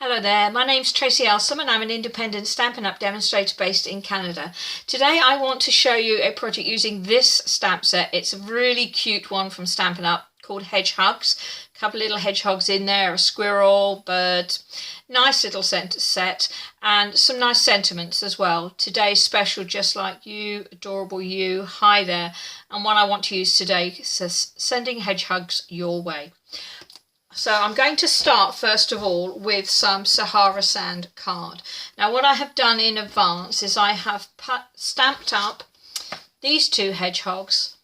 Hello there, my name's Tracy Elsom and I'm an independent Stampin' Up demonstrator based in Canada. Today I want to show you a project using this stamp set. It's a really cute one from Stampin' Up called Hedgehugs. A couple little hedgehogs in there, a squirrel, bird, nice little set and some nice sentiments as well. Today's special, just like you, adorable you, hi there. And what I want to use today says sending hedgehugs your way. So I'm going to start first of all with some Sahara Sand card. Now what I have done in advance is I have stamped up these two hedgehogs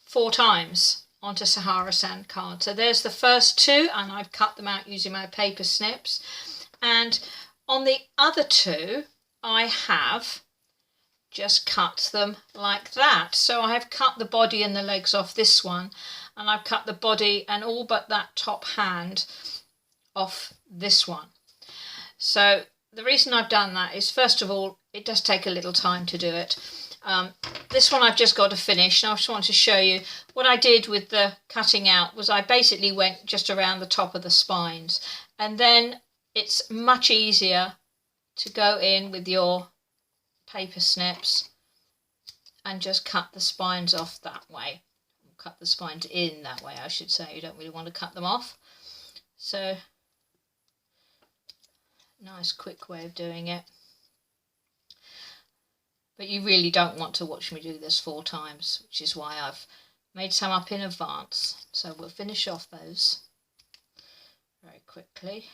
4 times onto Sahara Sand card. So there's the first 2 and I've cut them out using my paper snips. And on the other 2 I have just cut them like that. So I have cut the body and the legs off this one, and I've cut the body and all but that top hand off this one. So the reason I've done that is, first of all, it does take a little time to do it. This one I've just got to finish, and I just want to show you what I did with the cutting out. Was I basically went just around the top of the spines, and then it's much easier to go in with your paper snips and just cut the spines off that way. Cut the spines in that way, I should say. You don't really want to cut them off. So nice quick way of doing it. But you really don't want to watch me do this 4 times, which is why I've made some up in advance. So we'll finish off those very quickly.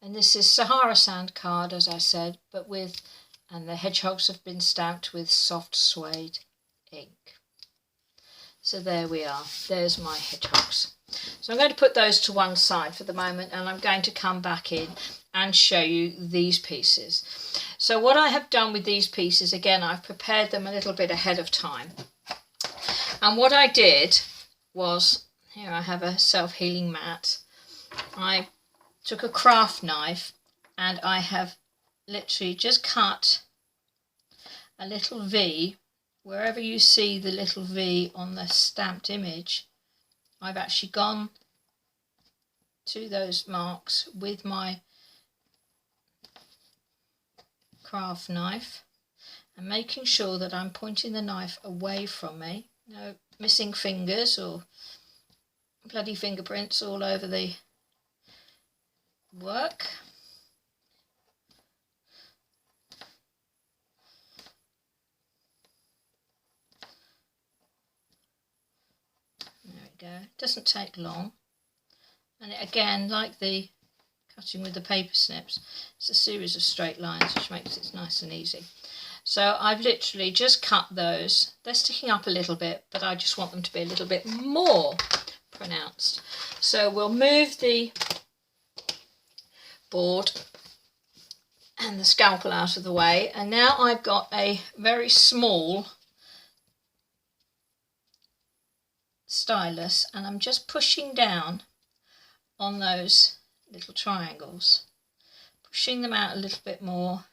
And this is Sahara Sand card, as I said, but with, and the hedgehogs have been stamped with soft suede ink. So there we are, there's my hedgehogs. So I'm going to put those to one side for the moment, and I'm going to come back in and show you these pieces. So what I have done with these pieces, again, I've prepared them a little bit ahead of time. And what I did was, here I have a self-healing mat. I took a craft knife and I have literally just cut a little V. Wherever you see the little V on the stamped image, I've actually gone to those marks with my craft knife and making sure that I'm pointing the knife away from me. No missing fingers or bloody fingerprints all over the work. There we go. It doesn't take long, and it, again, like the cutting with the paper snips, it's a series of straight lines which makes it nice and easy. So I've literally just cut those. They're sticking up a little bit, but I just want them to be a little bit more pronounced. So we'll move the board and the scalpel out of the way, and now I've got a very small stylus and I'm just pushing down on those little triangles, pushing them out a little bit more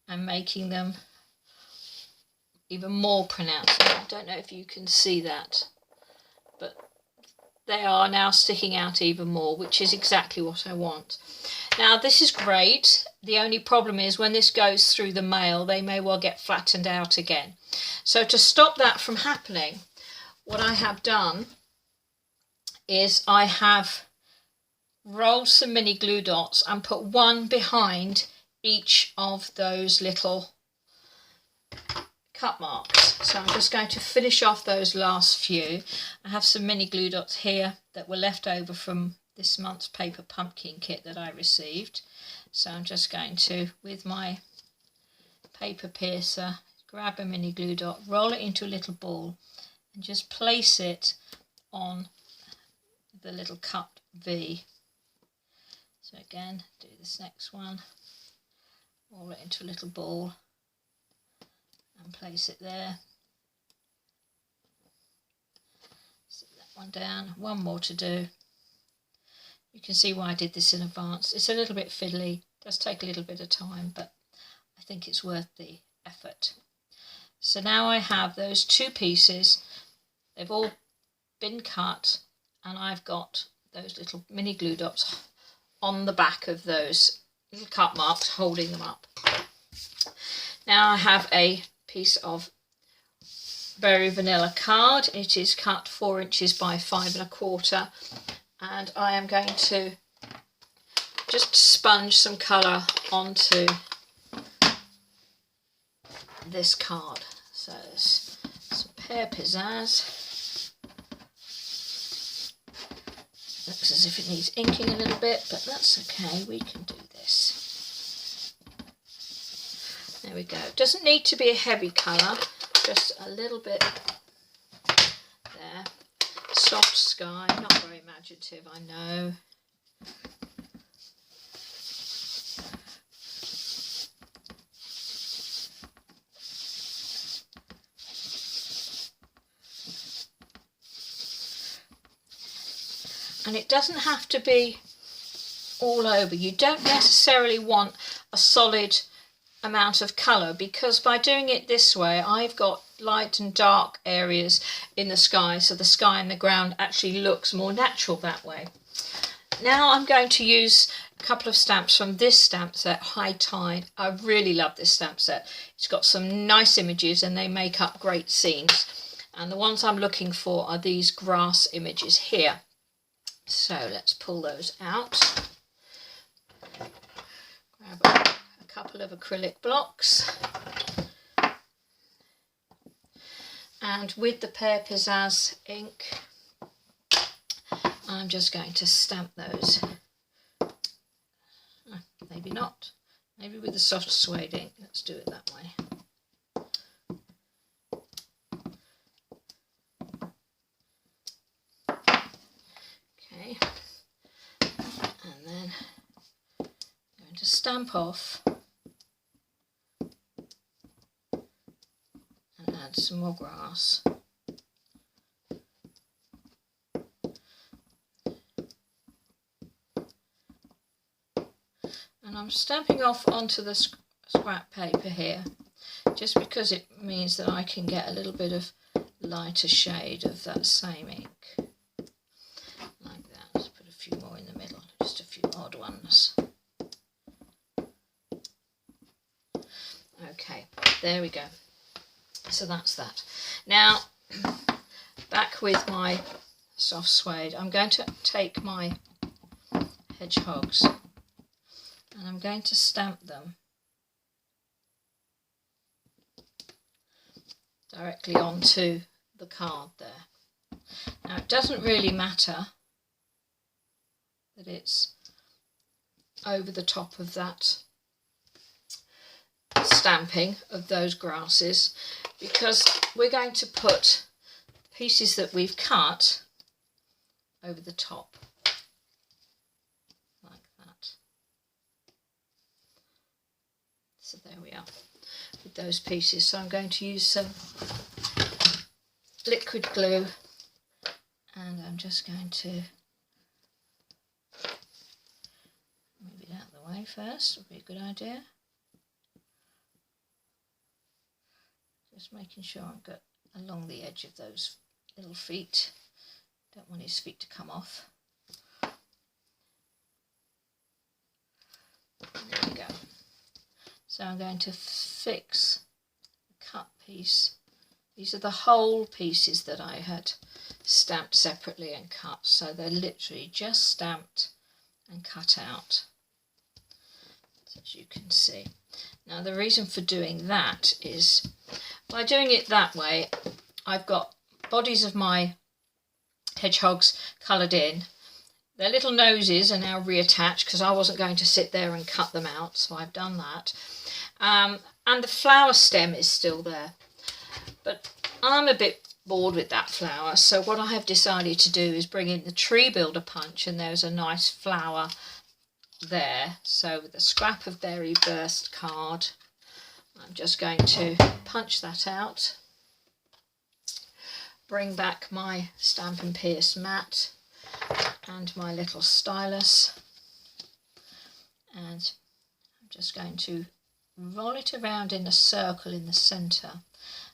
and making them even more pronounced. I don't know if you can see that, but they are now sticking out even more, which is exactly what I want. Now this is great. The only problem is when this goes through the mail, they may well get flattened out again. So to stop that from happening, what I have done is I have rolled some mini glue dots and put one behind each of those little cut marks. So I'm just going to finish off those last few. I have some mini glue dots here that were left over from this month's paper pumpkin kit that I received. So I'm just going to, with my paper piercer, grab a mini glue dot, roll it into a little ball and just place it on the little cut V. So again, do this next one, roll it into a little ball and place it there. Sit that one down. One more to do. You can see why I did this in advance. It's a little bit fiddly, does take a little bit of time, but I think it's worth the effort. So now I have those two pieces. They've all been cut, and I've got those little mini glue dots on the back of those little cut marks holding them up. Now I have a piece of Berry Vanilla card. It is cut 4 inches by 5 1/4, and I am going to just sponge some colour onto this card. So there's some pear pizzazz. Looks as if it needs inking a little bit, but that's okay, we can do this. There we go. It doesn't need to be a heavy colour, just a little bit there. Soft sky, not very imaginative, I know. And it doesn't have to be all over. You don't necessarily want a solid amount of colour, because by doing it this way I've got light and dark areas in the sky, so the sky and the ground actually looks more natural that way. Now I'm going to use a couple of stamps from this stamp set, High Tide. I really love this stamp set. It's got some nice images and they make up great scenes, and the ones I'm looking for are these grass images here. So let's pull those out. Grab a couple of acrylic blocks, and with the pear pizzazz ink I'm just going to stamp those. Maybe not, maybe with the soft suede ink. Let's do it that way. Okay, and then I'm going to stamp off and add some more grass. And I'm stamping off onto the scrap paper here, just because it means that I can get a little bit of lighter shade of that same ink. Like that. Let's put a few more in the middle, just a few odd ones. Okay, there we go. So that's that. Now, back with my soft suede, I'm going to take my hedgehogs and I'm going to stamp them directly onto the card there. Now it doesn't really matter that it's over the top of that stamping of those grasses, because we're going to put pieces that we've cut over the top. So there we are with those pieces. So I'm going to use some liquid glue, and I'm just going to move it out of the way first. Would be a good idea. Just making sure I've got along the edge of those little feet. Don't want his feet to come off. There we go. So I'm going to fix the cut piece. These are the whole pieces that I had stamped separately and cut. So they're literally just stamped and cut out, as you can see. Now the reason for doing that is, by doing it that way, I've got bodies of my hedgehogs coloured in. Their little noses are now reattached because I wasn't going to sit there and cut them out, so I've done that. And the flower stem is still there, but I'm a bit bored with that flower, so what I have decided to do is bring in the tree builder punch, and there's a nice flower there. So with a scrap of berry burst card, I'm just going to punch that out, bring back my Stampin' Pierce mat and my little stylus, and I'm just going to roll it around in a circle in the centre,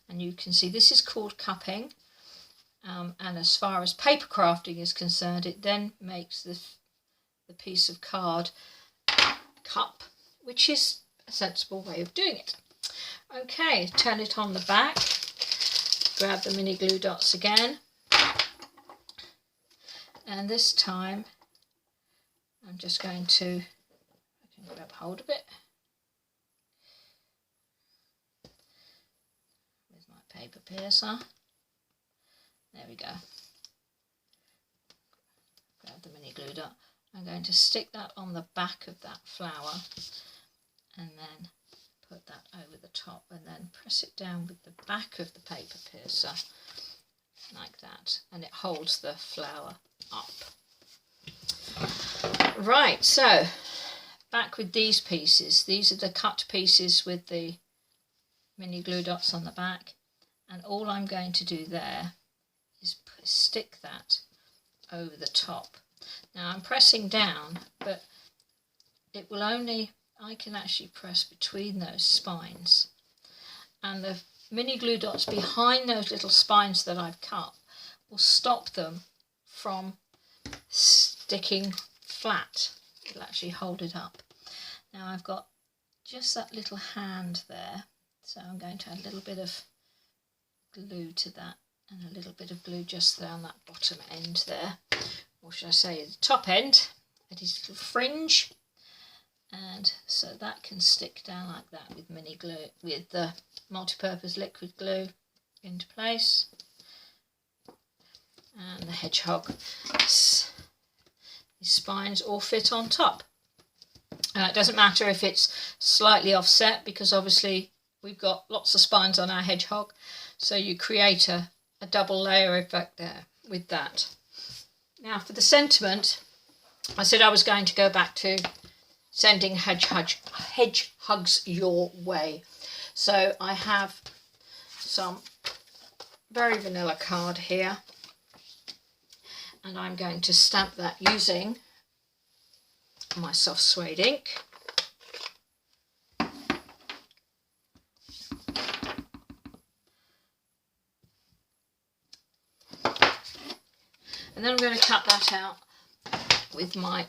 and you can see this is called cupping. And as far as paper crafting is concerned, it then makes the piece of card cup, which is a sensible way of doing it. Okay, turn it on the back, grab the mini glue dots again, and this time I'm just going to, I can grab hold of it with my paper piercer. There we go. Grab the mini glue dot. I'm going to stick that on the back of that flower and then put that over the top and then press it down with the back of the paper piercer like that, and it holds the flower up. Right, so back with these pieces. These are the cut pieces with the mini glue dots on the back, and all I'm going to do there is stick that over the top. Now I'm pressing down, but it will only, I can actually press between those spines, and the mini glue dots behind those little spines that I've cut will stop them from sticking flat. It'll actually hold it up. Now I've got just that little hand there, so I'm going to add a little bit of glue to that and a little bit of glue just there on that bottom end there, or should I say the top end. It is a little fringe, and so that can stick down like that with mini glue, with the multi-purpose liquid glue into place. And the hedgehog, these spines all fit on top. It doesn't matter if it's slightly offset, because obviously we've got lots of spines on our hedgehog, so you create a double layer effect there with that. Now for the sentiment, I said I was going to go back to sending hedgehugs your way. So I have some very vanilla card here, and I'm going to stamp that using my soft suede ink. And then I'm going to cut that out with my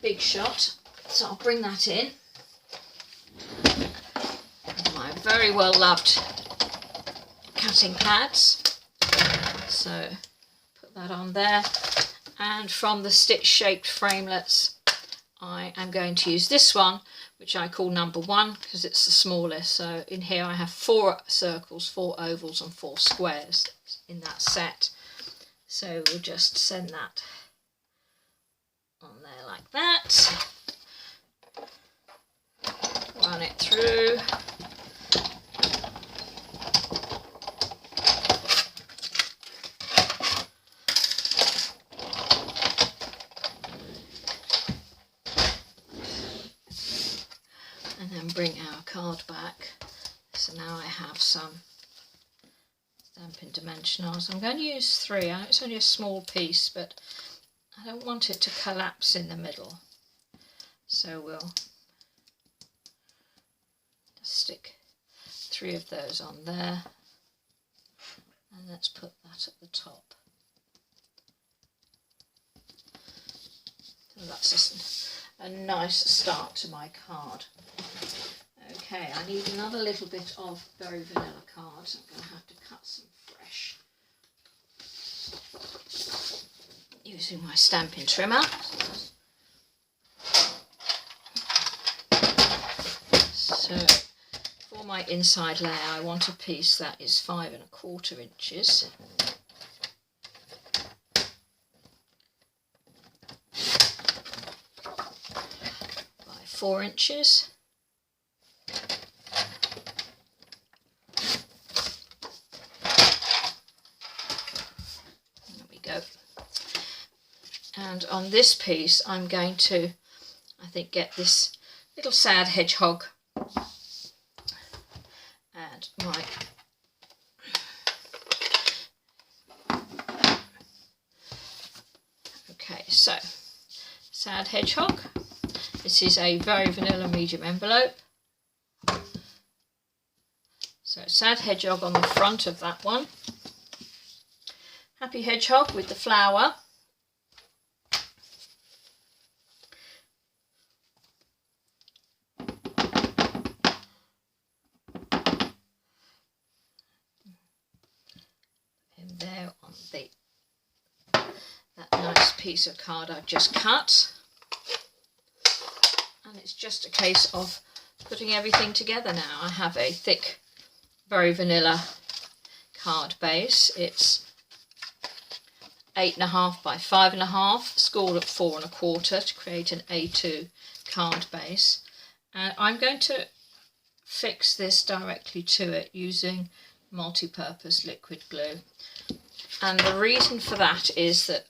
Big Shot. So I'll bring that in with my very well loved cutting pads. So put that on there. And from the stitch shaped framelets, I am going to use this one, which I call number 1 because it's the smallest. So in here I have 4 circles, 4 ovals and 4 squares in that set. So we'll just send that on there like that. Run it through. And then bring our card back. So now I have some Stampin' Dimensionals. I'm going to use 3. I know it's only a small piece, but I don't want it to collapse in the middle. So we'll just stick 3 of those on there. And let's put that at the top. So that's a nice start to my card. Okay, I need another little bit of very vanilla card, so I'm going to have to cut some fresh using my stamping trimmer. So for my inside layer, I want a piece that is 5 1/4 inches. By 4 inches. And on this piece I'm going to, I think, get this little sad hedgehog and my okay, so sad hedgehog. This is a very vanilla medium envelope. So sad hedgehog on the front of that one. Happy hedgehog with the flower. And there on that nice piece of card I've just cut. And it's just a case of putting everything together now. I have a thick, very vanilla card base. It's 8.5 by 5.5, scored at 4 1/4 to create an A2 card base. And I'm going to fix this directly to it using multi-purpose liquid glue. And the reason for that is that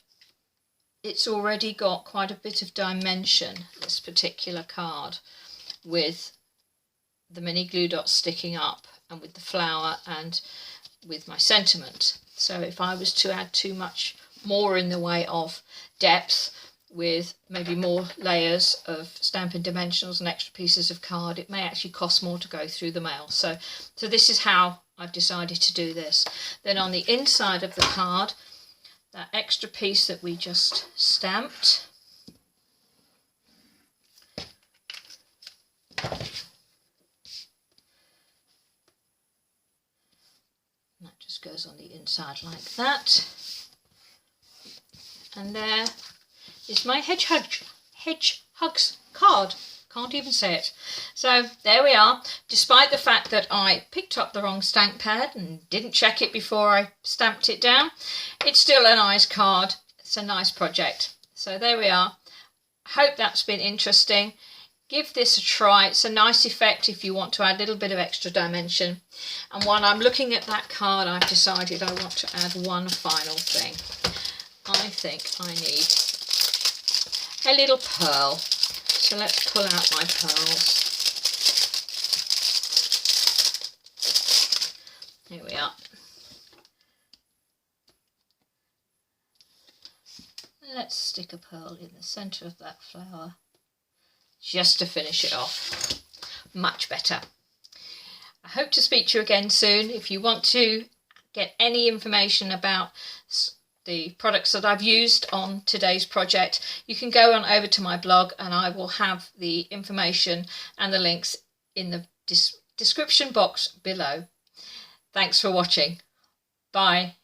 it's already got quite a bit of dimension, this particular card, with the mini glue dots sticking up and with the flower and with my sentiment. So if I was to add too much more in the way of depth with maybe more layers of Stampin' Dimensionals and extra pieces of card, it may actually cost more to go through the mail. So this is how I've decided to do this. Then on the inside of the card, that extra piece that we just stamped, that just goes on the inside like that. And there is my Hedgehugs card. Can't even say it. So there we are. Despite the fact that I picked up the wrong stamp pad and didn't check it before I stamped it down, it's still a nice card. It's a nice project. So there we are. Hope that's been interesting. Give this a try. It's a nice effect if you want to add a little bit of extra dimension. And while I'm looking at that card, I've decided I want to add one final thing. I think I need a little pearl. So let's pull out my pearls. Here we are. Let's stick a pearl in the centre of that flower just to finish it off. Much better. I hope to speak to you again soon. If you want to get any information about the products that I've used on today's project, you can go on over to my blog and I will have the information and the links in the description box below. Thanks for watching. Bye.